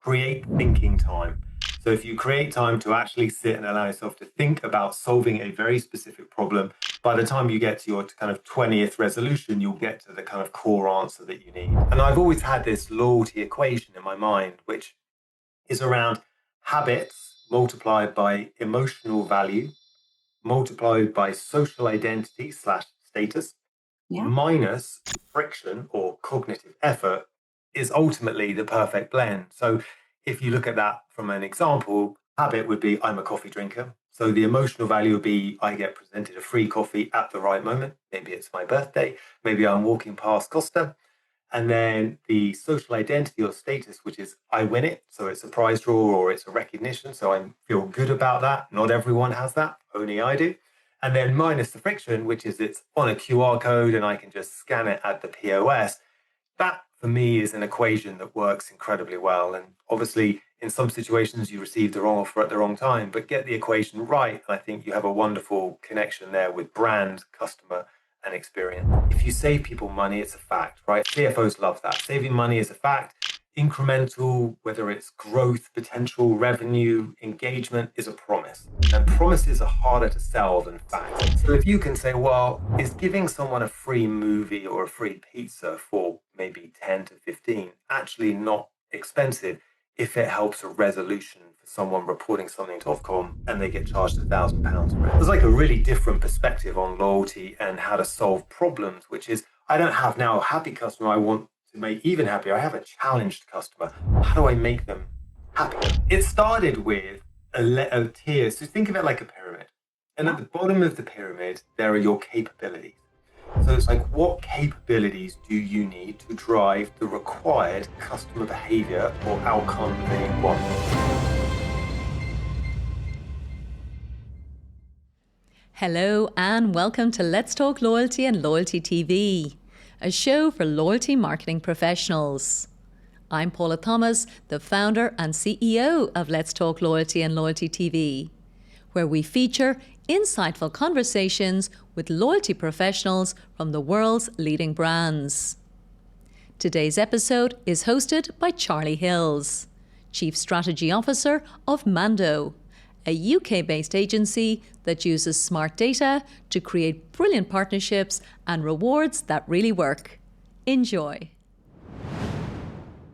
create thinking time. So if you create time to actually sit and allow yourself to think about solving a very specific problem, by the time you get to your kind of 20th resolution, you'll get to the kind of core answer that you need. And I've always had this loyalty equation in my mind, which is around habits multiplied by emotional value, multiplied by social identity slash status, minus friction or cognitive effort is ultimately the perfect blend. So if you look at that from an example, habit would be I'm a coffee drinker. So the emotional value would be I get presented a free coffee at the right moment. Maybe it's my birthday. Maybe I'm walking past Costa. And then the social identity or status, which is I win it. So it's a prize draw or it's a recognition. So I feel good about that. Not everyone has that. Only I do. And then minus the friction, which is it's on a QR code and I can just scan it at the POS. That for me is an equation that works incredibly well. And obviously, in some situations, you receive the wrong offer at the wrong time, but get the equation right. And I think you have a wonderful connection there with brand, customer, and experience. If you save people money, it's a fact, right? CFOs love that. Saving money is a fact. Incremental, whether it's growth, potential, revenue, engagement, is a promise. And promises are harder to sell than facts. So if you can say, well, is giving someone a free movie or a free pizza for maybe 10 to 15 actually not expensive if it helps a resolution for someone reporting something to Ofcom and they get charged £1,000 for it? There's like a really different perspective on loyalty and how to solve problems, which is I don't have now a happy customer I want to make even happier. I have a challenged customer. How do I make them happy? It started with a tier. So think of it like a pyramid. And at the bottom of the pyramid, there are your capabilities. So it's like, what capabilities do you need to drive the required customer behavior or outcome they want? Hello and welcome to Let's Talk Loyalty and Loyalty TV, a show for loyalty marketing professionals. I'm Paula Thomas, the founder and CEO of Let's Talk Loyalty and Loyalty TV, where we feature insightful conversations with loyalty professionals from the world's leading brands. Today's episode is hosted by Charlie Hills, Chief Strategy Officer of Mando, a UK-based agency that uses smart data to create brilliant partnerships and rewards that really work. Enjoy.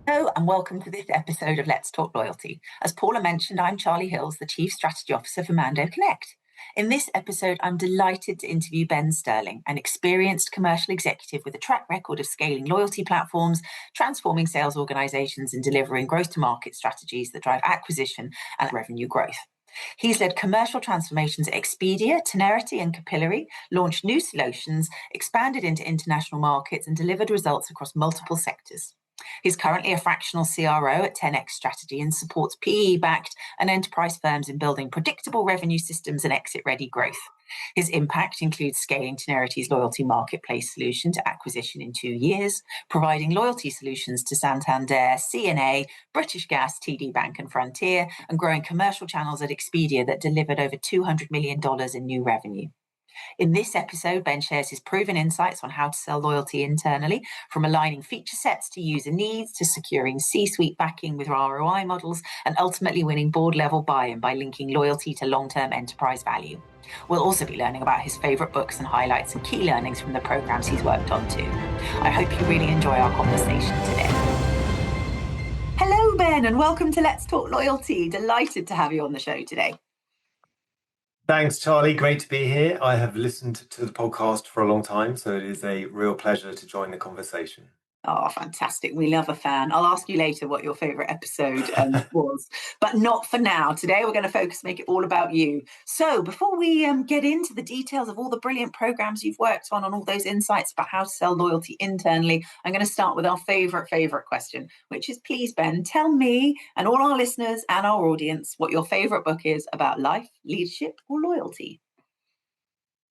Hello and welcome to this episode of Let's Talk Loyalty. As Paula mentioned, I'm Charlie Hills, the Chief Strategy Officer for Mando Connect. In this episode, I'm delighted to interview Ben Stirling, an experienced commercial executive with a track record of scaling loyalty platforms, transforming sales organizations, and delivering growth-to-market strategies that drive acquisition and revenue growth. He's led commercial transformations at Expedia, Tenerity and Capillary, launched new solutions, expanded into international markets, and delivered results across multiple sectors. He's currently a fractional CRO at TenX Strategy and supports PE-backed and enterprise firms in building predictable revenue systems and exit-ready growth. His impact includes scaling Tenerity's loyalty marketplace solution to acquisition in 2 years, providing loyalty solutions to Santander, CNA, British Gas, TD Bank and Frontier, and growing commercial channels at Expedia that delivered over $200 million in new revenue. In this episode, Ben shares his proven insights on how to sell loyalty internally, from aligning feature sets to user needs, to securing C-suite backing with ROI models, and ultimately winning board-level buy-in by linking loyalty to long-term enterprise value. We'll also be learning about his favourite books and highlights and key learnings from the programmes he's worked on too. I hope you really enjoy our conversation today. Hello, Ben, and welcome to Let's Talk Loyalty. Delighted to have you on the show today. Thanks, Charlie. Great to be here. I have listened to the podcast for a long time, so it is a real pleasure to join the conversation. Oh, fantastic. We love a fan. I'll ask you later what your favourite episode was, but not for now. Today, we're going to focus, make it all about you. So before we get into the details of all the brilliant programmes you've worked on all those insights about how to sell loyalty internally, I'm going to start with our favourite question, which is, please, Ben, tell me and all our listeners and our audience what your favourite book is about life, leadership or loyalty.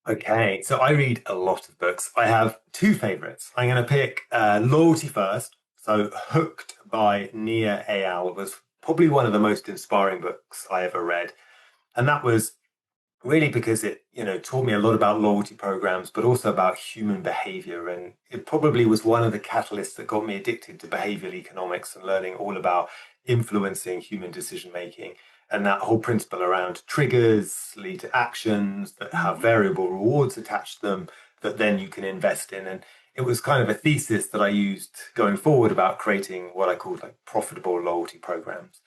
Okay, so I read a lot of books. I have 2 favorites. I'm going to pick Loyalty first. So Hooked by Nia Eyal was probably one of the most inspiring books I ever read. And that was really because it, taught me a lot about loyalty programs, but also about human behavior. And it probably was one of the catalysts that got me addicted to behavioral economics and learning all about influencing human decision making. And that whole principle around triggers lead to actions that have variable rewards attached to them that then you can invest in. And it was kind of a thesis that I used going forward about creating what I called like profitable loyalty programs.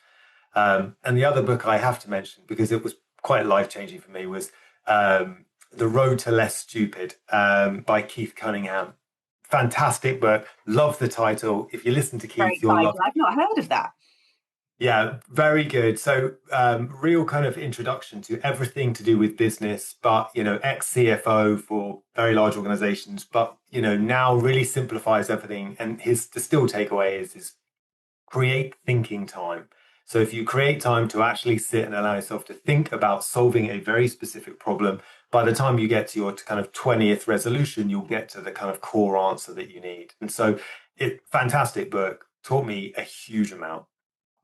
And the other book I have to mention, because it was quite life changing for me, was The Road to Less Stupid by Keith Cunningham. Fantastic book. Love the title. If you listen to Great Keith, you'll title. love. I've not heard of that. Yeah, very good. So, real kind of introduction to everything to do with business, but ex CFO for very large organizations, but now really simplifies everything. And his distilled takeaway is create thinking time. So if you create time to actually sit and allow yourself to think about solving a very specific problem, by the time you get to your kind of 20th resolution, you'll get to the kind of core answer that you need. And so fantastic book, taught me a huge amount.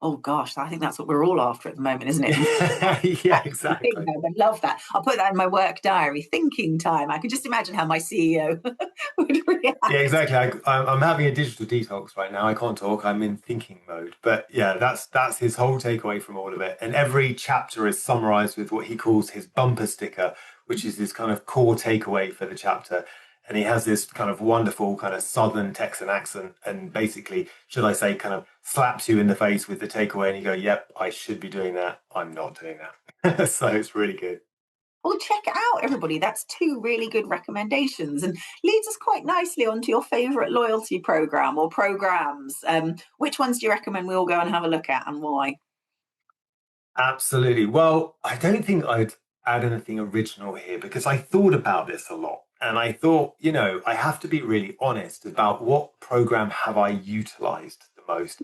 Oh gosh, I think that's what we're all after at the moment, isn't it? Yeah, exactly. I love that. I'll put that in my work diary. Thinking time. I can just imagine how my CEO would react. Yeah, exactly. I'm having a digital detox right now. I can't talk. I'm in thinking mode. But yeah, that's his whole takeaway from all of it. And every chapter is summarized with what he calls his bumper sticker, which is his kind of core takeaway for the chapter. And he has this kind of wonderful kind of Southern Texan accent, and basically, should I say, kind of slaps you in the face with the takeaway, and you go, "Yep, I should be doing that. I'm not doing that." So it's really good. Well, check it out, everybody. That's two really good recommendations and leads us quite nicely onto your favourite loyalty program or programs. Which ones do you recommend we all go and have a look at and why? Absolutely. Well, I don't think I'd add anything original here because I thought about this a lot. And I thought, I have to be really honest about what program have I utilized the most.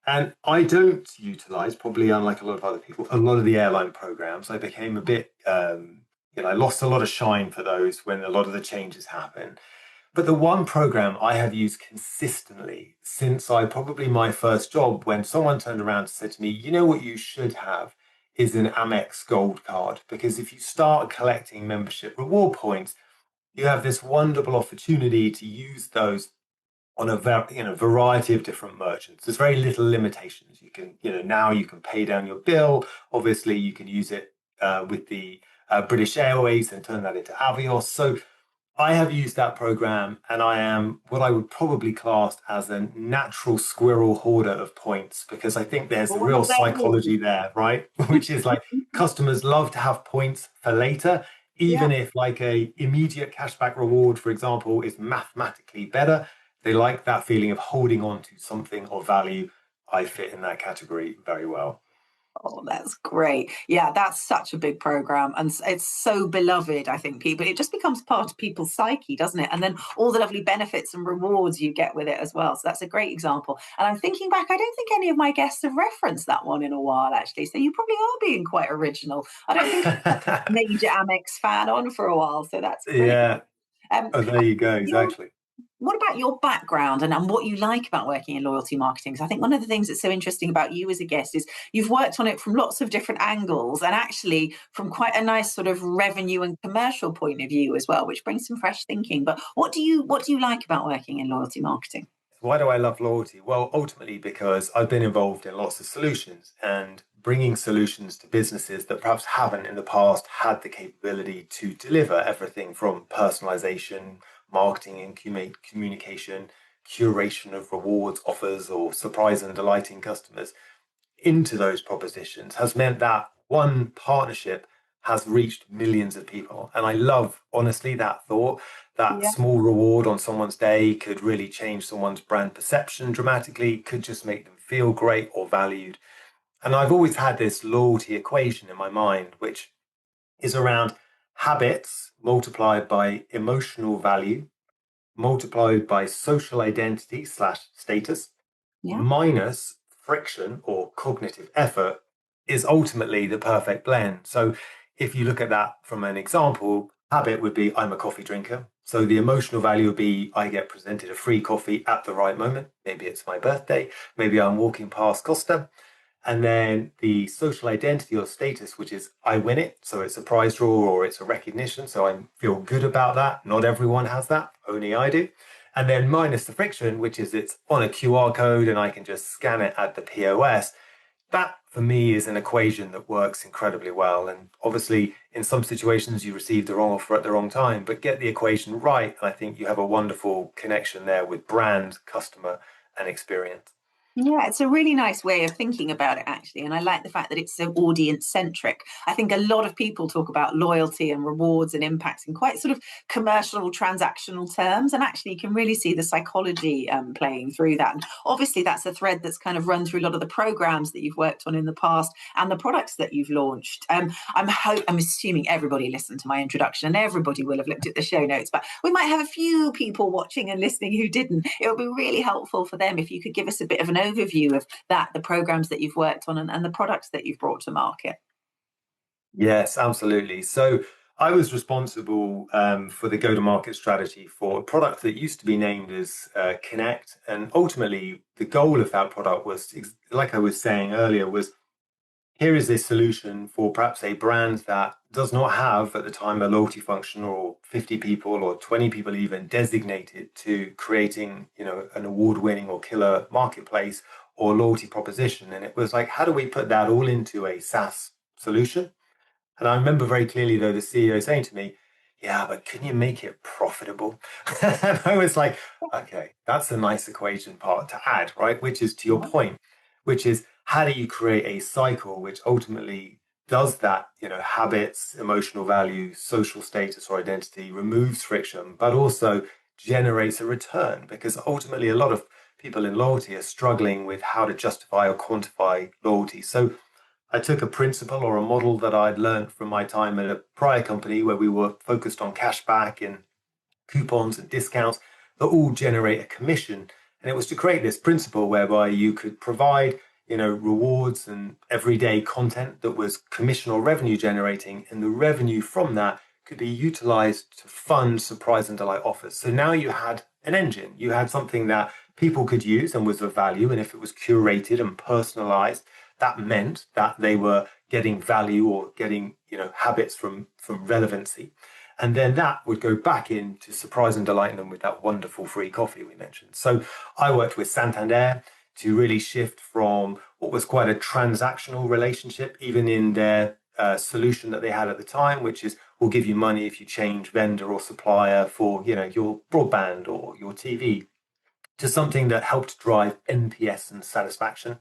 And I don't utilize, probably unlike a lot of other people, a lot of the airline programs. I became a bit, I lost a lot of shine for those when a lot of the changes happened. But the one program I have used consistently since I probably my first job, when someone turned around and said to me, you know what you should have is an Amex Gold card. Because if you start collecting membership reward points, you have this wonderful opportunity to use those on a variety of different merchants. There's very little limitations. You can, now you can pay down your bill. Obviously, you can use it with the British Airways and turn that into Avios. So I have used that program, and I am what I would probably class as a natural squirrel hoarder of points because I think there's a real Oh, there it is. psychology there, right? Which is like customers love to have points for later, Yeah. even if like a immediate cashback reward, for example, is mathematically better. They like that feeling of holding on to something of value. I fit in that category very well. Oh, that's great. Yeah, that's such a big program. And it's so beloved, I think, people. It just becomes part of people's psyche, doesn't it? And then all the lovely benefits and rewards you get with it as well. So that's a great example. And I'm thinking back, I don't think any of my guests have referenced that one in a while, actually. So you probably are being quite original. I don't think I've had a major Amex fan on for a while. So that's brilliant. Yeah. Um, Oh, there you go. your Exactly. what about your background and what you like about working in loyalty marketing? Because I think one of the things that's so interesting about you as a guest is you've worked on it from lots of different angles and actually from quite a nice sort of revenue and commercial point of view as well, which brings some fresh thinking. But what do you like about working in loyalty marketing? Why do I love loyalty? Well, ultimately, because I've been involved in lots of solutions and bringing solutions to businesses that perhaps haven't in the past had the capability to deliver everything from personalization, marketing and communication, curation of rewards, offers, or surprise and delighting customers into those propositions has meant that one partnership has reached millions of people. And I love, honestly, that thought that Yeah. small reward on someone's day could really change someone's brand perception dramatically, could just make them feel great or valued. And I've always had this loyalty equation in my mind, which is around habits multiplied by emotional value, multiplied by social identity slash status, Yeah. minus friction or cognitive effort is ultimately the perfect blend. So if you look at that from an example, habit would be I'm a coffee drinker. So the emotional value would be I get presented a free coffee at the right moment. Maybe it's my birthday. Maybe I'm walking past Costa. And then the social identity or status, which is I win it. So it's a prize draw or it's a recognition. So I feel good about that. Not everyone has that, only I do. And then minus the friction, which is it's on a QR code and I can just scan it at the POS. That for me is an equation that works incredibly well. And obviously, in some situations, you receive the wrong offer at the wrong time, but get the equation right. And I think you have a wonderful connection there with brand, customer, and experience. Yeah, it's a really nice way of thinking about it, actually. And I like the fact that it's so audience centric. I think a lot of people talk about loyalty and rewards and impacts in quite sort of commercial, transactional terms. And actually, you can really see the psychology playing through that. And obviously, that's a thread that's kind of run through a lot of the programs that you've worked on in the past and the products that you've launched. I'm assuming everybody listened to my introduction and everybody will have looked at the show notes, but we might have a few people watching and listening who didn't. It would be really helpful for them if you could give us a bit of an overview of that, the programs that you've worked on and the products that you've brought to market. Yes, absolutely. So I was responsible for the go-to-market strategy for a product that used to be named as Connect, and ultimately the goal of that product was, like I was saying earlier, was here is this solution for perhaps a brand that does not have at the time a loyalty function or 50 people or 20 people even designated to creating, an award-winning or killer marketplace or loyalty proposition. And it was like, how do we put that all into a SaaS solution? And I remember very clearly, though, the CEO saying to me, yeah, but can you make it profitable? And I was like, okay, that's a nice equation part to add, right? Which is to your point, which is how do you create a cycle which ultimately does that, habits, emotional value, social status or identity, removes friction, but also generates a return? Because ultimately, a lot of people in loyalty are struggling with how to justify or quantify loyalty. So I took a principle or a model that I'd learned from my time at a prior company where we were focused on cashback and coupons and discounts that all generate a commission. And it was to create this principle whereby you could provide, rewards and everyday content that was commission or revenue generating, and the revenue from that could be utilized to fund surprise and delight offers. So now you had an engine, you had something that people could use and was of value. And if it was curated and personalized, that meant that they were getting value or getting, habits from relevancy. And then that would go back in to surprise and delight them with that wonderful free coffee we mentioned. So I worked with Santander to really shift from what was quite a transactional relationship, even in their solution that they had at the time, which is we'll give you money if you change vendor or supplier for, your broadband or your TV, to something that helped drive NPS and satisfaction.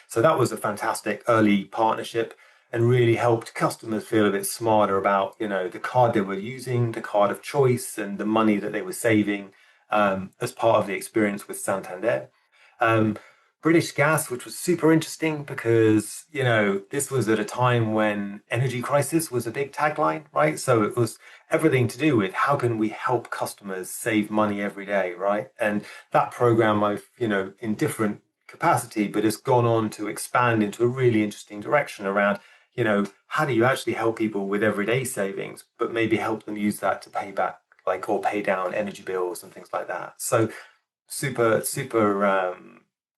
So that was a fantastic early partnership and really helped customers feel a bit smarter about, the card they were using, the card of choice, and the money that they were saving as part of the experience with Santander. Um, British Gas, which was super interesting because, this was at a time when energy crisis was a big tagline, right? So it was everything to do with how can we help customers save money every day, right? And that program I've, in different capacity, but has gone on to expand into a really interesting direction around, how do you actually help people with everyday savings, but maybe help them use that to pay back, like, or pay down energy bills and things like that. So super, super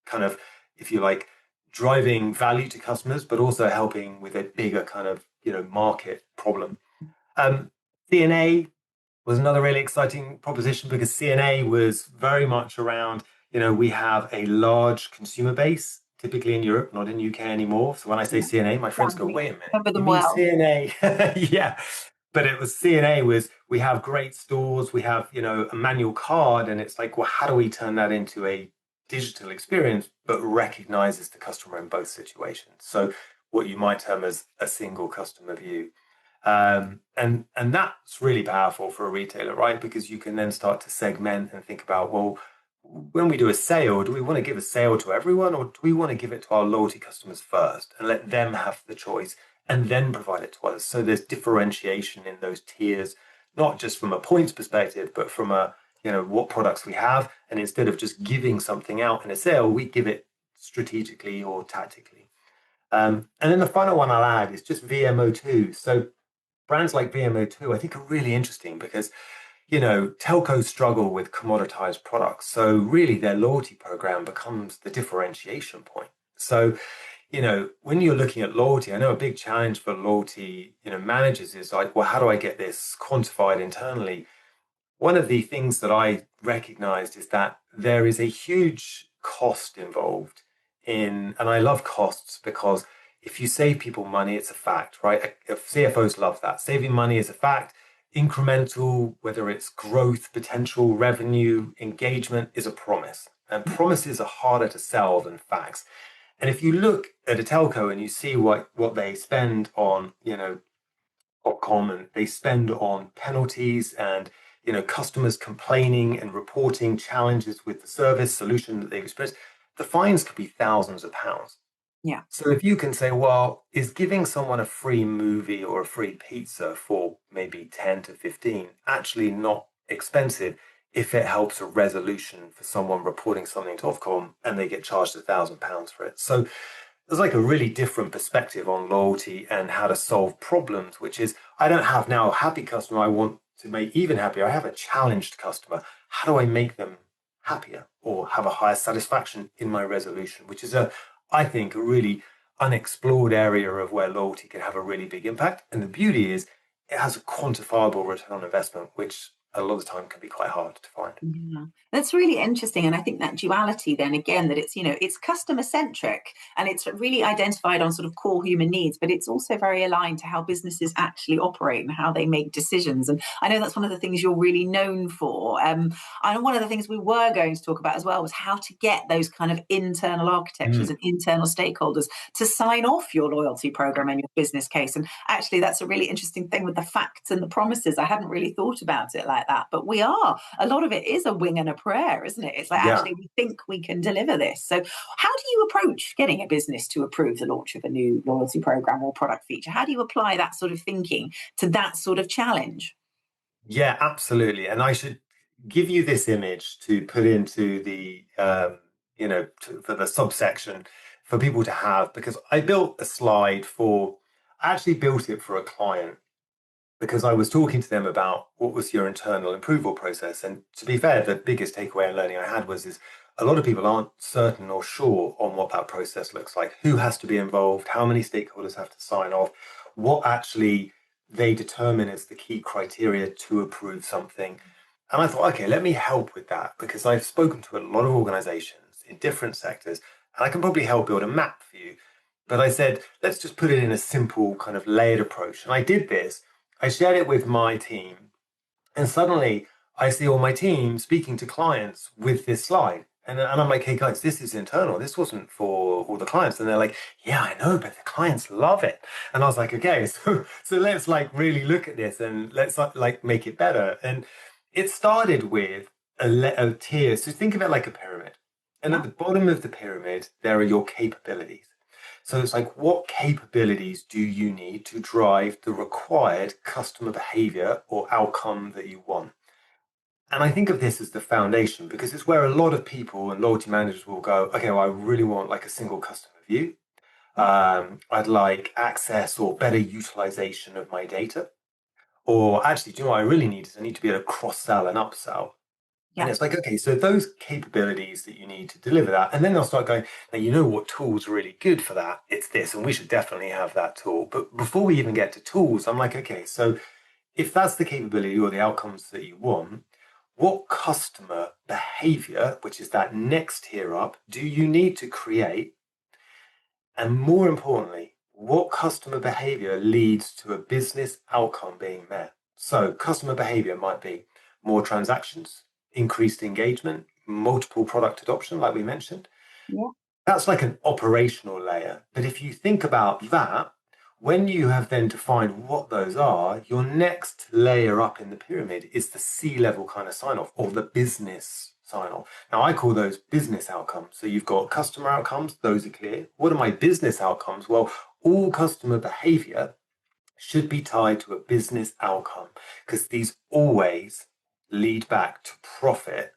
kind of, if you like, driving value to customers, but also helping with a bigger kind of, market problem. CNA was another really exciting proposition because CNA was very much around, we have a large consumer base, typically in Europe, not in UK anymore. So when I say Yeah, CNA, my friends go, exactly. wait a minute, Remember you them mean well. CNA? Yeah. But it was CNA was we have great stores, we have, a manual card, and it's like, well, how do we turn that into a digital experience, but recognizes the customer in both situations? So what you might term as a single customer view. And that's really powerful for a retailer, right? Because you can then start to segment and think about, well, when we do a sale, do we want to give a sale to everyone, or do we want to give it to our loyalty customers first and let them have the choice and then provide it to us? So there's differentiation in those tiers, not just from a points perspective, but from a, what products we have. And instead of just giving something out in a sale, we give it strategically or tactically. And then the final one I'll add is just VMO2. So brands like VMO2, I think, are really interesting because, telcos struggle with commoditized products. So really their loyalty program becomes the differentiation point. So, when you're looking at loyalty, I know a big challenge for loyalty, managers is like, well, how do I get this quantified internally? one of the things that I recognized is that there is a huge cost involved and I love costs because if you save people money, it's a fact, right? CFOs love that. Saving money is a fact. Incremental, whether it's growth, potential, revenue, engagement, is a promise. And promises are harder to sell than facts. And if you look at a telco and you see what they spend on, .com, and they spend on penalties and customers complaining and reporting challenges with the service solution that they've experienced, the fines could be thousands of pounds. Yeah. So if you can say, well, is giving someone a free movie or a free pizza for maybe 10 to 15 actually not expensive if it helps a resolution for someone reporting something to Ofcom and they get charged £1,000 for it? So there's like a really different perspective on loyalty and how to solve problems, which is I don't have now a happy customer I want to make even happier. I have a challenged customer. How do I make them happier or have a higher satisfaction in my resolution, which is I think, a really unexplored area of where loyalty can have a really big impact. And the beauty is it has a quantifiable return on investment, which a lot of the time can be quite hard to find. Yeah, that's really interesting. And I think that duality then again, that it's, it's customer centric and it's really identified on sort of core human needs, but it's also very aligned to how businesses actually operate and how they make decisions. And I know that's one of the things you're really known for. And one of the things we were going to talk about as well was how to get those kind of internal architectures and internal stakeholders to sign off your loyalty program and your business case. And actually, that's a really interesting thing with the facts and the promises. I hadn't really thought about it like that, but a lot of it is a wing and a prayer, isn't it? It's like, Yeah. actually, we think we can deliver this. So how do you approach getting a business to approve the launch of a new loyalty program or product feature? How do you apply that sort of thinking to that sort of challenge? Yeah, absolutely. And I should give you this image to put into the, for the subsection for people to have, because I built a slide I actually built it for a client because I was talking to them about what was your internal approval process. And to be fair, the biggest takeaway and learning I had is a lot of people aren't certain or sure on what that process looks like, who has to be involved, how many stakeholders have to sign off, what actually they determine as the key criteria to approve something. And I thought, okay, let me help with that because I've spoken to a lot of organizations in different sectors and I can probably help build a map for you. But I said, let's just put it in a simple kind of layered approach. And I did this. I shared it with my team, and suddenly I see all my team speaking to clients with this slide. And I'm like, hey guys, this is internal. This wasn't for all the clients. And they're like, yeah, I know, but the clients love it. And I was like, okay, so let's like really look at this and let's like make it better. And it started with a tier. So think of it like a pyramid. And at the bottom of the pyramid, there are your capabilities. So it's like, what capabilities do you need to drive the required customer behavior or outcome that you want? And I think of this as the foundation because it's where a lot of people and loyalty managers will go, okay, well, I really want like a single customer view. I'd like access or better utilization of my data. Or actually, do you know what I really need is I need to be able to cross sell and upsell. And Yeah. it's like, okay, so those capabilities that you need to deliver that, and then they'll start going, now you know what tool's really good for that? It's this, and we should definitely have that tool. But before we even get to tools, I'm like, okay, so if that's the capability or the outcomes that you want, what customer behavior, which is that next tier up, do you need to create? And more importantly, what customer behavior leads to a business outcome being met? So, customer behavior might be more transactions, increased engagement, multiple product adoption, like we mentioned. Yeah. That's like an operational layer. But if you think about that, when you have then defined what those are, your next layer up in the pyramid is the C-level kind of sign off or the business sign off. Now, I call those business outcomes. So you've got customer outcomes, those are clear. What are my business outcomes? Well, all customer behavior should be tied to a business outcome because these always lead back to profit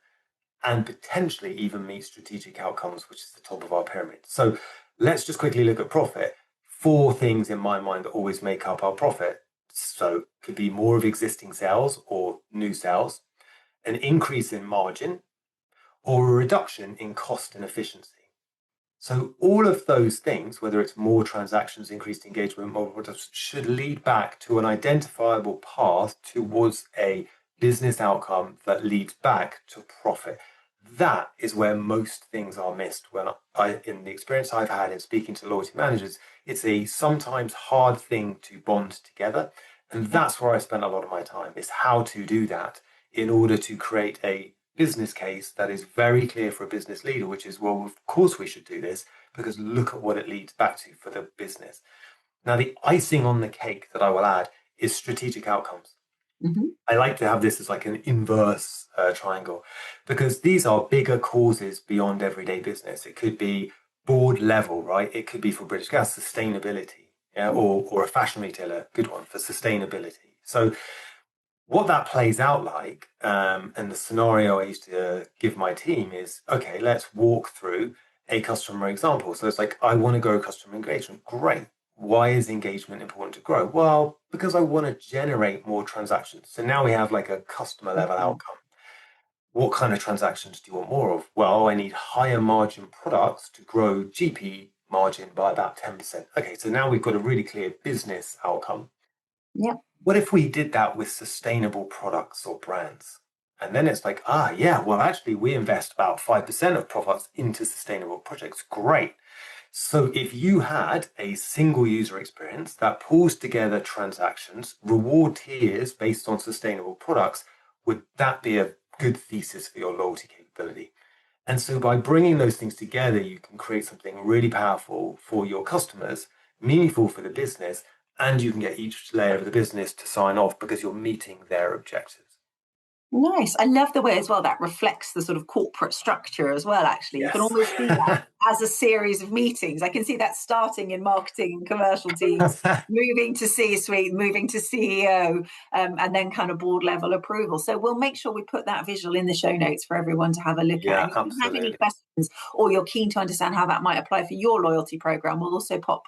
and potentially even meet strategic outcomes, which is the top of our pyramid. So let's just quickly look at profit. Four things in my mind that always make up our profit. So it could be more of existing sales or new sales, an increase in margin, or a reduction in cost and efficiency. So all of those things, whether it's more transactions, increased engagement, more products, should lead back to an identifiable path towards a business outcome that leads back to profit. That is where most things are missed. In the experience I've had in speaking to loyalty managers, it's a sometimes hard thing to bond together. And that's where I spend a lot of my time, is how to do that in order to create a business case that is very clear for a business leader, which is, well, of course we should do this because look at what it leads back to for the business. Now, the icing on the cake that I will add is strategic outcomes. Mm-hmm. I like to have this as like an inverse triangle because these are bigger causes beyond everyday business. It could be board level, right? It could be for British Gas sustainability, yeah, or a fashion retailer, good one for sustainability. So what that plays out like, and the scenario I used to give my team is, okay, let's walk through a customer example. So it's like, I want to grow customer engagement. Great. Why is engagement important to grow? Well, because I want to generate more transactions. So now we have like a customer level outcome. What kind of transactions do you want more of? Well, I need higher margin products to grow GP margin by about 10%. Okay, so now we've got a really clear business outcome. Yep. What if we did that with sustainable products or brands? And then it's like, yeah, well, actually, we invest about 5% of profits into sustainable projects. Great. So if you had a single user experience that pulls together transactions, reward tiers based on sustainable products, would that be a good thesis for your loyalty capability? And so by bringing those things together, you can create something really powerful for your customers, meaningful for the business, and you can get each layer of the business to sign off because you're meeting their objectives. Nice. I love the way as well that reflects the sort of corporate structure as well, actually. You can Yes. almost see that as a series of meetings. I can see that starting in marketing and commercial teams, moving to C-suite, moving to CEO, and then kind of board level approval. So we'll make sure we put that visual in the show notes for everyone to have a look at. Yeah, And if you have any absolutely. questions or you're keen to understand how that might apply for your loyalty program, we'll also pop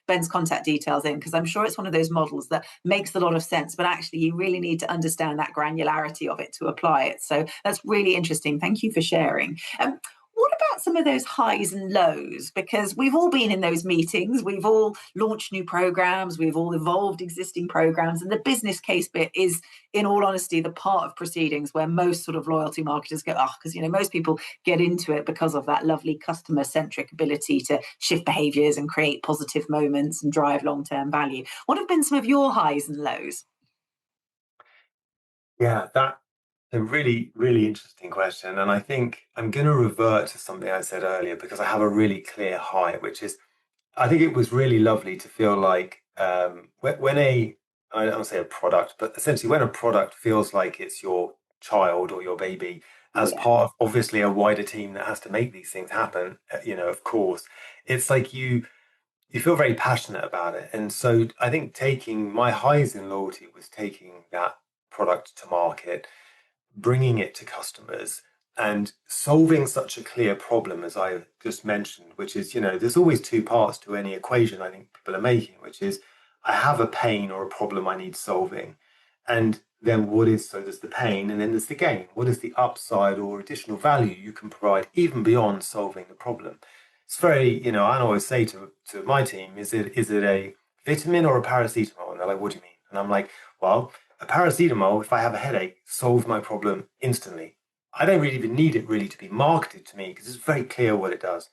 Ben's contact details in, because I'm sure it's one of those models that makes a lot of sense, but actually you really need to understand that granularity of it to apply it. So that's really interesting. Thank you for sharing. What about some of those highs and lows? Because we've all been in those meetings, we've all launched new programs, we've all evolved existing programs, and the business case bit is, in all honesty, the part of proceedings where most sort of loyalty marketers go, because most people get into it because of that lovely customer-centric ability to shift behaviors and create positive moments and drive long-term value. What have been some of your highs and lows? Yeah, that's a really, really interesting question. And I think I'm going to revert to something I said earlier because I have a really clear high, which is I think it was really lovely to feel like when I don't want to say a product, but essentially when a product feels like it's your child or your baby as Yeah. part of obviously a wider team that has to make these things happen, of course, it's like you feel very passionate about it. And so I think taking my highs in loyalty was taking that product to market, bringing it to customers and solving such a clear problem as I just mentioned, which is, there's always two parts to any equation I think people are making, which is I have a pain or a problem I need solving. And then so there's the pain and then there's the gain. What is the upside or additional value you can provide even beyond solving the problem? It's very, I always say to my team, is it a vitamin or a paracetamol? And they're like, what do you mean? And I'm like, well, a paracetamol, if I have a headache, solves my problem instantly. I don't really even need it really to be marketed to me because it's very clear what it does.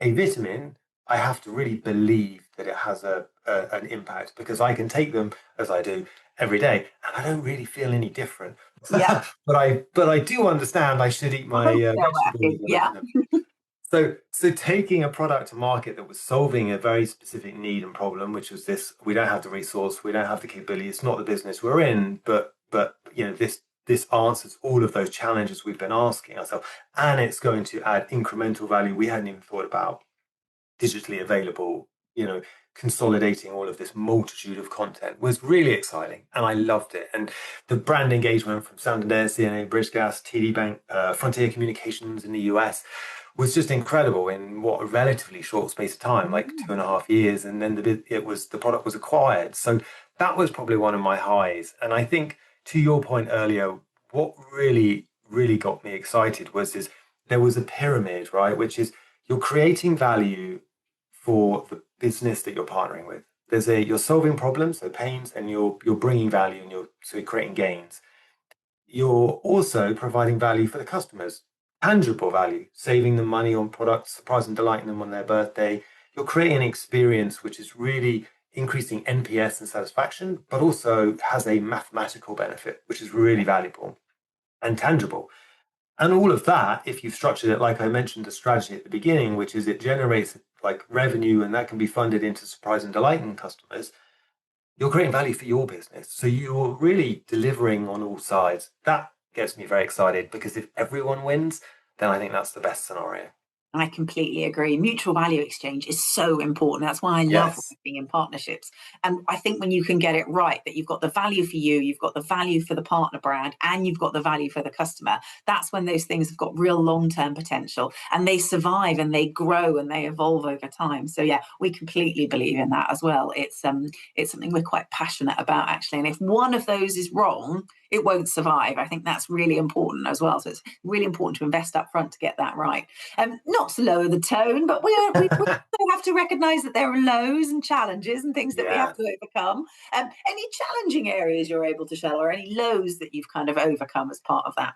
A vitamin, I have to really believe that it has an impact because I can take them as I do every day and I don't really feel any different. Yeah. but I do understand I should eat my They're vegetables working. and Yeah. so taking a product to market that was solving a very specific need and problem, which was this: we don't have the resource, we don't have the capability, it's not the business we're in, but this answers all of those challenges we've been asking ourselves, and it's going to add incremental value we hadn't even thought about, digitally available, consolidating all of this multitude of content was really exciting and I loved it. And the brand engagement from Santander, CNA, British Gas, TD Bank, Frontier Communications in the US was just incredible in what a relatively short space of time, like 2.5 years. And then the product was acquired. So that was probably one of my highs. And I think to your point earlier, what really, really got me excited is there was a pyramid, right? Which is you're creating value for the business that you're partnering with. You're solving problems, so pains, and you're bringing value and you're creating gains. you're also providing value for the customers, tangible value, saving them money on products, surprising and delighting them on their birthday. You're creating an experience which is really increasing NPS and satisfaction, but also has a mathematical benefit, which is really valuable and tangible. And all of that, if you've structured it like I mentioned, the strategy at the beginning, which is it generates like revenue and that can be funded into surprise and delighting customers, you're creating value for your business. So you're really delivering on all sides. That gets me very excited because if everyone wins, then I think that's the best scenario. I completely agree. Mutual value exchange is so important. That's why I love Yes. working in partnerships. And I think when you can get it right, that you've got the value for you, you've got the value for the partner brand, and you've got the value for the customer, that's when those things have got real long-term potential and they survive and they grow and they evolve over time. So yeah, we completely believe in that as well. It's something we're quite passionate about, actually. And if one of those is wrong, it won't survive. I think that's really important as well. So it's really important to invest up front to get that right. Not to lower the tone, but we have to recognise that there are lows and challenges and things that we have Yeah. to overcome. Any challenging areas you're able to share, or any lows that you've kind of overcome as part of that?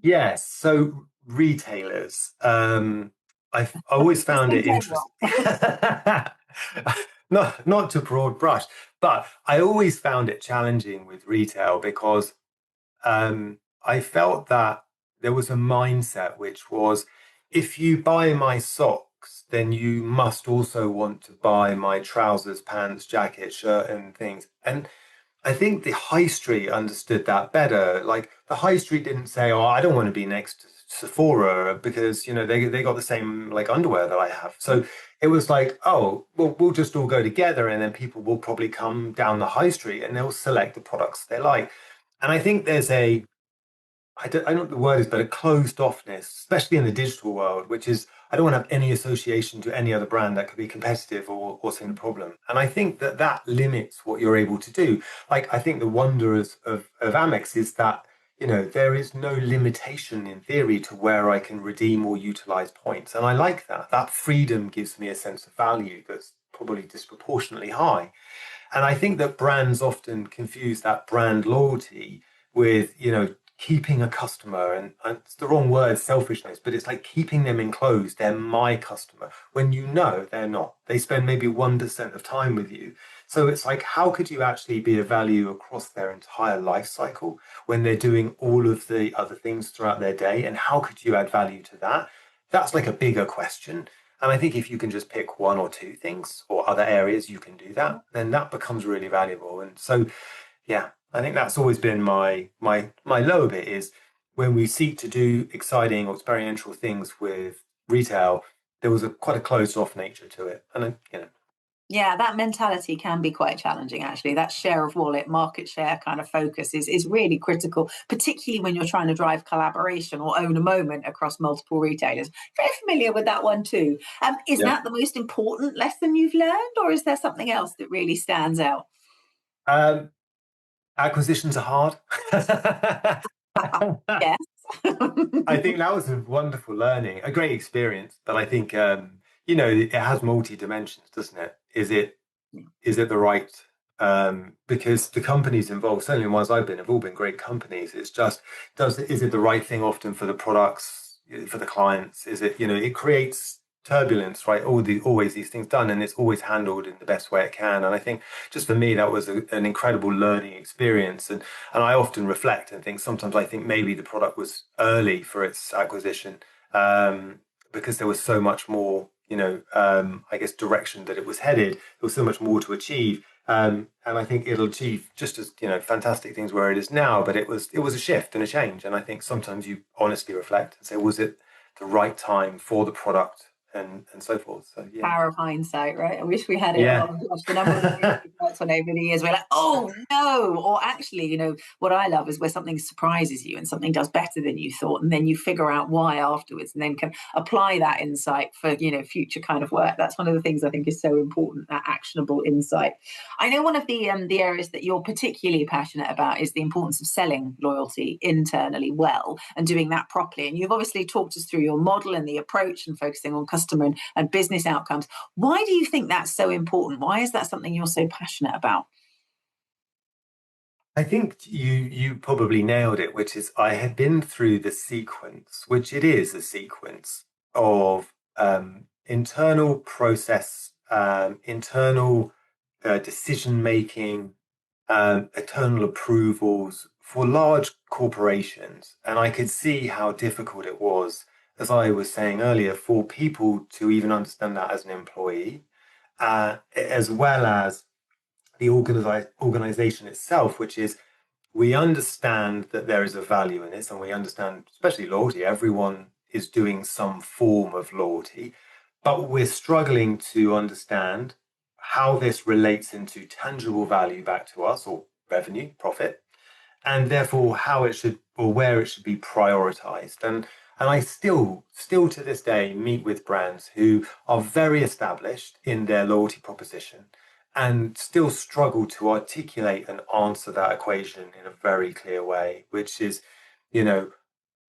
Yes. So retailers, I've always Just found in it general. interesting. Not to broad brush, but I always found it challenging with retail because I felt that there was a mindset which was if you buy my socks, then you must also want to buy my trousers, pants, jacket, shirt, and things. And I think the high street understood that better. Like the high street didn't say, "Oh, I don't want to be next to Sephora because they got the same like underwear that I have." So it was like, "Oh, well, we'll just all go together, and then people will probably come down the high street and they'll select the products they like." And I think there's a I don't know what the word is, but a closed offness, especially in the digital world, which is I don't want to have any association to any other brand that could be competitive or seeing a problem. And I think that that limits what you're able to do. Like I think the wonder of Amex is that there is no limitation in theory to where I can redeem or utilize points, and I like that. That freedom gives me a sense of value that's probably disproportionately high. And I think that brands often confuse that brand loyalty with, keeping a customer. And it's the wrong word, selfishness, but it's like keeping them enclosed. They're my customer when they're not. They spend maybe 1% of time with you. So it's like, how could you actually be of value across their entire life cycle when they're doing all of the other things throughout their day? And how could you add value to that? That's like a bigger question. And I think if you can just pick one or two things or other areas you can do that, then that becomes really valuable. And so, yeah, I think that's always been my lower bit is when we seek to do exciting or experiential things with retail, there was quite a closed off nature to it. And Yeah, that mentality can be quite challenging, actually. That share of wallet, market share kind of focus is really critical, particularly when you're trying to drive collaboration or own a moment across multiple retailers. Very familiar with that one too. Is yeah. that the most important lesson you've learned, or is there something else that really stands out? Um, Acquisitions are hard. Yes. I think that was a wonderful learning, a great experience. But I think it has multi dimensions, doesn't it? Is it the right because the companies involved, certainly the ones I've been, have all been great companies. It's just is it the right thing often for the products, for the clients? Is it, it creates turbulence, right? Always these things done and it's always handled in the best way it can. And I think just for me that was an incredible learning experience. And I often reflect and think sometimes I think maybe the product was early for its acquisition. Because there was so much more, I guess, direction that it was headed. There was so much more to achieve, and I think it'll achieve just as fantastic things where it is now. But it was a shift and a change, and I think sometimes you honestly reflect and say, was it the right time for the product and so forth? So yeah, Power of hindsight, right? I wish we had it. yeah, Oh gosh, the number of reviews we've worked on over the years, we're like, oh no. Or actually, what I love is where something surprises you and something does better than you thought, and then you figure out why afterwards, and then can apply that insight for future kind of work. That's one of the things I think is so important, that actionable insight. I know one of the areas that you're particularly passionate about is the importance of selling loyalty internally well and doing that properly. And you've obviously talked us through your model and the approach and focusing on customer and business outcomes. Why do you think that's so important? Why is that something you're so passionate about? I think you probably nailed it, which is I had been through the sequence, which it is a sequence of internal process, internal decision making, internal approvals for large corporations. And I could see how difficult it was, as I was saying earlier, for people to even understand that as an employee, as well as the organization itself, which is we understand that there is a value in this, and we understand, especially loyalty, everyone is doing some form of loyalty, but we're struggling to understand how this relates into tangible value back to us or revenue, profit, and therefore how it should or where it should be prioritized. And I still to this day meet with brands who are very established in their loyalty proposition and still struggle to articulate and answer that equation in a very clear way, which is, you know,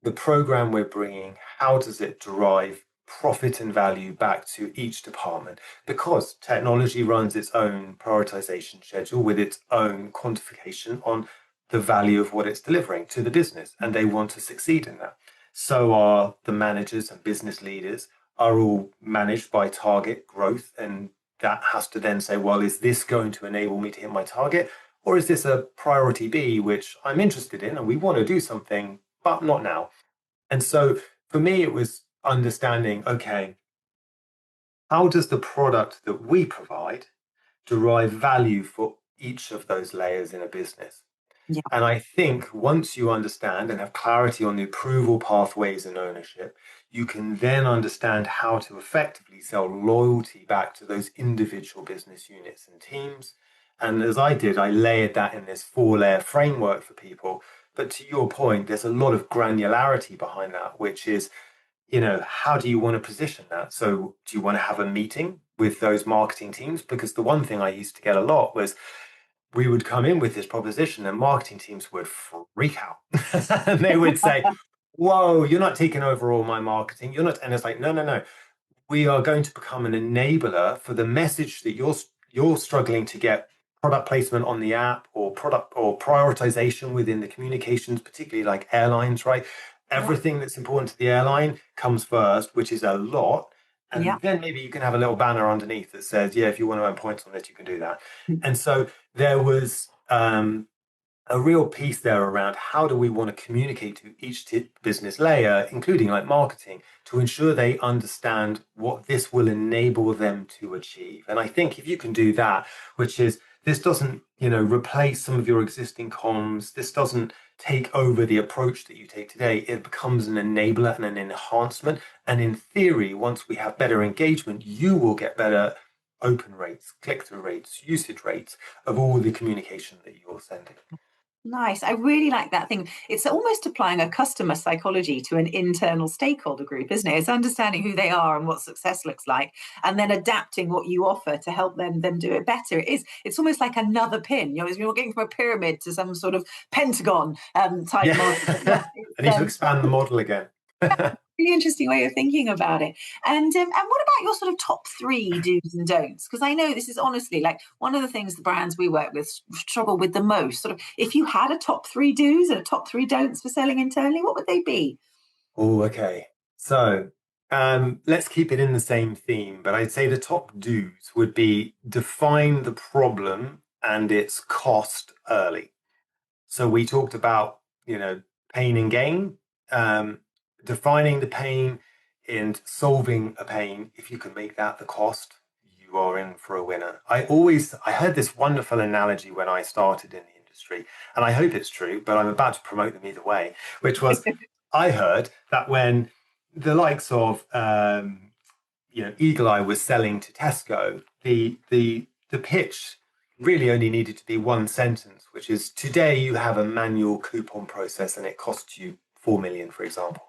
the program we're bringing, how does it derive profit and value back to each department? Because technology runs its own prioritization schedule with its own quantification on the value of what it's delivering to the business, and they want to succeed in that. So are the managers and business leaders are all managed by target growth, and that has to then say, well, is this going to enable me to hit my target? Or is this a priority B, which I'm interested in and we want to do something, but not now? And so for me, it was understanding, okay, how does the product that we provide derive value for each of those layers in a business? Yeah. And I think once you understand and have clarity on the approval pathways and ownership, you can then understand how to effectively sell loyalty back to those individual business units and teams. And as I did, I layered that in this 4-layer framework for people. But to your point, there's a lot of granularity behind that, which is, how do you want to position that? So do you want to have a meeting with those marketing teams? Because the one thing I used to get a lot was we would come in with this proposition and marketing teams would freak out. And they would say, whoa, you're not taking over all my marketing. You're not. And it's like, no, no, no. We are going to become an enabler for the message that you're struggling to get product placement on the app or product or prioritization within the communications, particularly like airlines, right? Yeah. Everything that's important to the airline comes first, which is a lot. Yeah. And then maybe you can have a little banner underneath that says, yeah, if you want to earn points on this, you can do that. And so there was a real piece there around how do we want to communicate to each business layer, including like marketing, to ensure they understand what this will enable them to achieve. And I think if you can do that, which is this doesn't, replace some of your existing comms, this doesn't take over the approach that you take today, it becomes an enabler and an enhancement. And in theory, once we have better engagement, you will get better open rates, click-through rates, usage rates of all the communication that you're sending. Nice. I really like that thing. It's almost applying a customer psychology to an internal stakeholder group, isn't it? It's understanding who they are and what success looks like, and then adapting what you offer to help them do it better. It is. It's almost like another pin. You're getting from a pyramid to some sort of pentagon type Yeah. model. But yeah, I need to expand the model again. really interesting way of thinking about it. And what about your sort of top three do's and don'ts? Because I know this is honestly like one of the things the brands we work with struggle with the most. Sort of, if you had a top three do's and a top three don'ts for selling internally, what would they be? Oh, okay. So let's keep it in the same theme, but I'd say the top do's would be define the problem and its cost early. So we talked about, pain and gain, um, defining the pain and solving a pain. If you can make that the cost, you are in for a winner. I heard this wonderful analogy when I started in the industry, and I hope it's true, but I'm about to promote them either way, which was I heard that when the likes of Eagle Eye was selling to Tesco, the pitch really only needed to be one sentence, which is today you have a manual coupon process and it costs you 4 million, for example.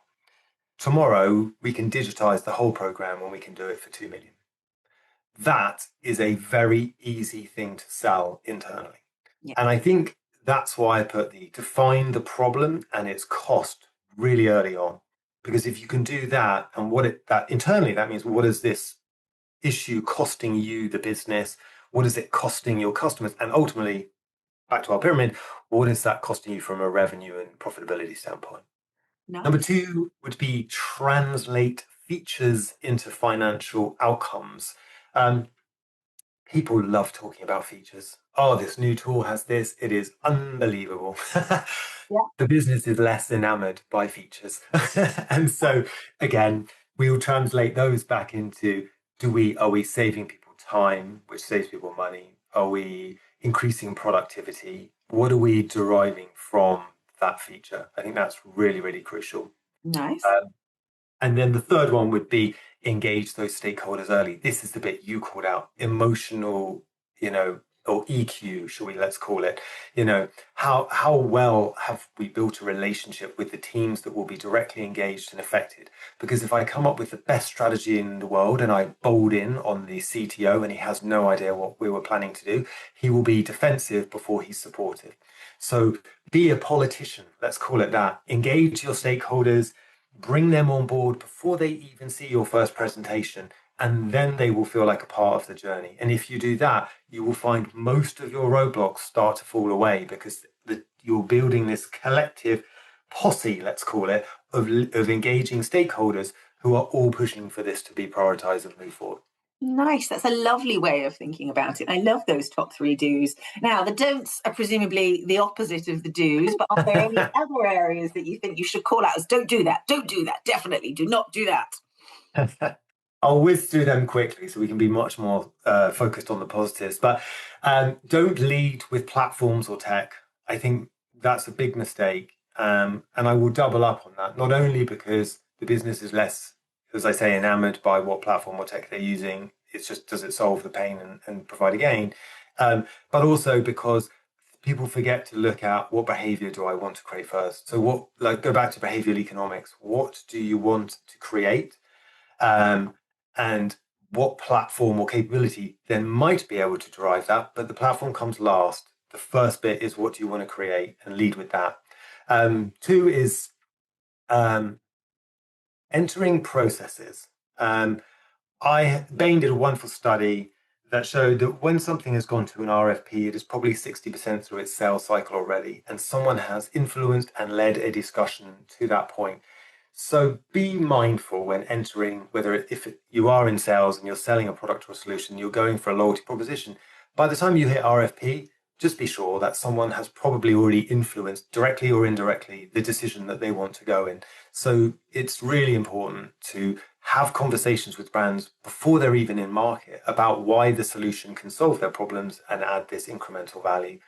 Tomorrow we can digitize the whole program and we can do it for 2 million. That is a very easy thing to sell internally. Yeah. And I think that's why I put the define the problem and its cost really early on. Because if you can do that and that internally, that means what is this issue costing you, the business? What is it costing your customers? And ultimately, back to our pyramid, what is that costing you from a revenue and profitability standpoint? Number Nice. two would be translate features into financial outcomes. Um, People love talking about features. Oh, this new tool has this. It is unbelievable. Yeah. The business is less enamored by features. And so again, we will translate those back into are we saving people time, which saves people money? Are we increasing productivity? What are we deriving from that feature? I think that's really, really crucial. Nice. Um, and then the third one would be engage those stakeholders early. This is the bit you called out, emotional, or EQ, shall we, let's call it. How well have we built a relationship with the teams that will be directly engaged and affected? Because if I come up with the best strategy in the world and I bold in on the CTO and he has no idea what we were planning to do, he will be defensive before he's supportive. So be a politician, let's call it that. Engage your stakeholders, bring them on board before they even see your first presentation, and then they will feel like a part of the journey. And if you do that, you will find most of your roadblocks start to fall away because you're building this collective posse, let's call it, of engaging stakeholders who are all pushing for this to be prioritized and move forward. Nice. That's a lovely way of thinking about it. I love those top three do's. Now, the don'ts are presumably the opposite of the do's, but are there any other areas that you think you should call out as don't do that, don't do that, definitely do not do that? I'll whiz through them quickly so we can be much more focused on the positives. But don't lead with platforms or tech. I think that's a big mistake. And I will double up on that, not only because the business is less, as I say, enamored by what platform or tech they're using. It's just, does it solve the pain and provide a gain? But also because people forget to look at what behavior do I want to create first. So go back to behavioral economics. What do you want to create? um, and what platform or capability then might be able to drive that. But the platform comes last. The first bit is what do you want to create and lead with that. Two is entering processes. Bain did a wonderful study that showed that when something has gone to an RFP, it is probably 60% through its sales cycle already, and someone has influenced and led a discussion to that point. So be mindful when entering, if you are in sales and you're selling a product or a solution, you're going for a loyalty proposition. By the time you hit RFP, just be sure that someone has probably already influenced directly or indirectly the decision that they want to go in. So it's really important to have conversations with brands before they're even in market about why the solution can solve their problems and add this incremental value.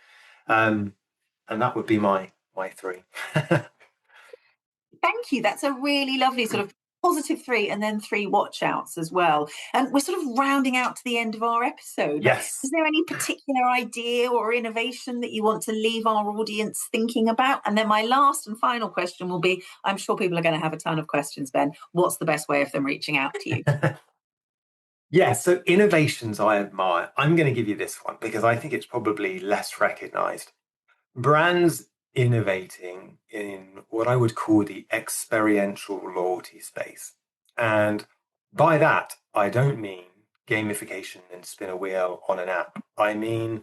And that would be my three. Thank you. That's a really lovely sort of positive three and then three watch outs as well. And we're sort of rounding out to the end of our episode. But Yes. is there any particular idea or innovation that you want to leave our audience thinking about? And then my last and final question will be, I'm sure people are going to have a ton of questions, Ben. What's the best way of them reaching out to you? Yeah, so innovations I admire. I'm going to give you this one because I think it's probably less recognized. Brands innovating in what I would call the experiential loyalty space. And by that, I don't mean gamification and spin a wheel on an app. I mean,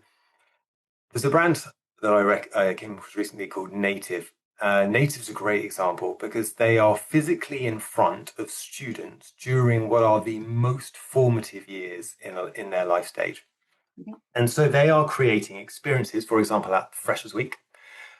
there's a brand that I came across recently called Native. Native's a great example because they are physically in front of students during what are the most formative years in their life stage. And so they are creating experiences, for example, at Freshers Week,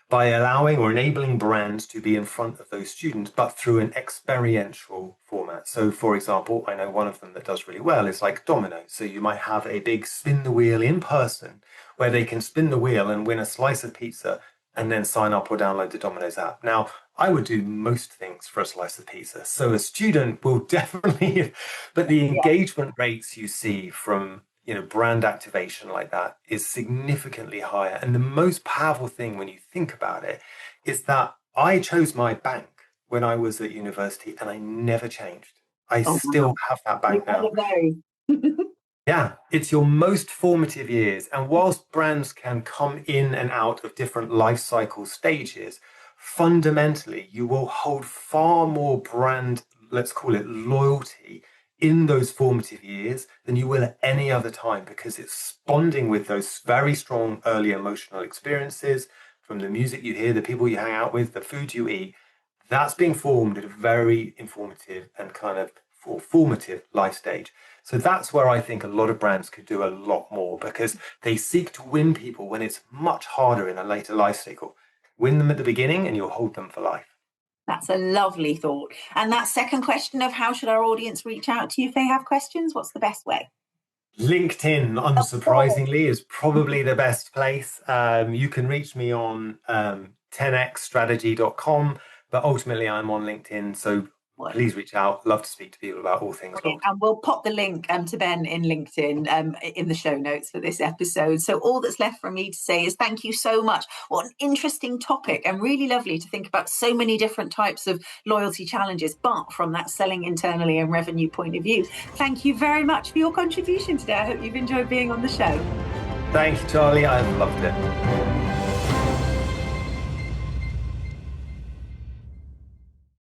by allowing or enabling brands to be in front of those students, but through an experiential format. So, for example, I know one of them that does really well is like Domino's. So you might have a big spin the wheel in person where they can spin the wheel and win a slice of pizza and then sign up or download the Domino's app. Now, I would do most things for a slice of pizza. So a student will definitely, but the Yeah. engagement rates you see from brand activation like that is significantly higher. And the most powerful thing when you think about it is that I chose my bank when I was at university and I never changed. I Oh, wow. still have that You're bank one now. of those. Yeah, it's your most formative years. And whilst brands can come in and out of different life cycle stages, fundamentally, you will hold far more brand, let's call it loyalty, in those formative years than you will at any other time, because it's bonding with those very strong early emotional experiences from the music you hear, the people you hang out with, the food you eat. That's being formed at a very informative and kind of formative life stage. So that's where I think a lot of brands could do a lot more, because they seek to win people when it's much harder in a later life cycle. Win them at the beginning and you'll hold them for life. That's a lovely thought. And that second question of how should our audience reach out to you if they have questions? What's the best way? LinkedIn, unsurprisingly, is probably the best place. You can reach me on tenxstrategy.com, but ultimately I'm on LinkedIn. So please reach out. Love to speak to people about all things. And we'll pop the link to Ben in LinkedIn in the show notes for this episode. So all that's left for me to say is thank you so much. What an interesting topic, and really lovely to think about so many different types of loyalty challenges, but from that selling internally and revenue point of view. Thank you very much for your contribution today. I hope you've enjoyed being on the show. Thank you, Charlie. I've loved it.